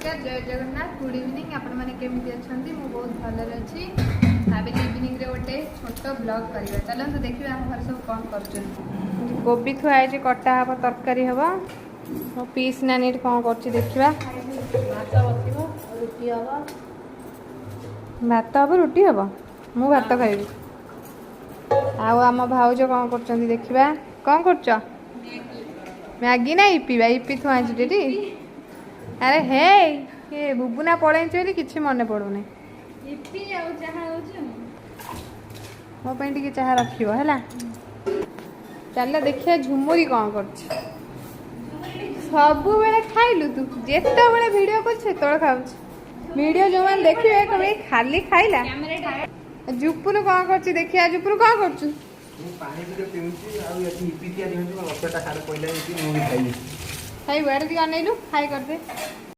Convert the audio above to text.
नमस्कार जय Jagannath good evening आपण मैंने केमती अच्छा मु बहुत भलर अच्छी भाविली इवनिंग रे गोटे छोट ब्लॉग करवा चलते देखिए आम घर सब कौन कर गोभी थुआई कटा हम तरकारी हम मो पीस नानी कौन कर देखा भात हम रुटी हम मु भात खाइबी आम भाउज कौन कर देखा कौन कर मैगी ना इपी इपी थुआई टी अरे हे ये बुबुना पड़े कि मन पड़ूनी मो पे चाह रखियो है चल देखिए झुमुरी कौन कर सब बेले खाइलु तू जिते बड़े वीडियो कर खाऊ वीडियो जो मैंने देखिए कभी खाली खाइला जुपुन कौन कर देखिए जुपुन कौन कर खाई बैठ दी अनैलु खाई कर दे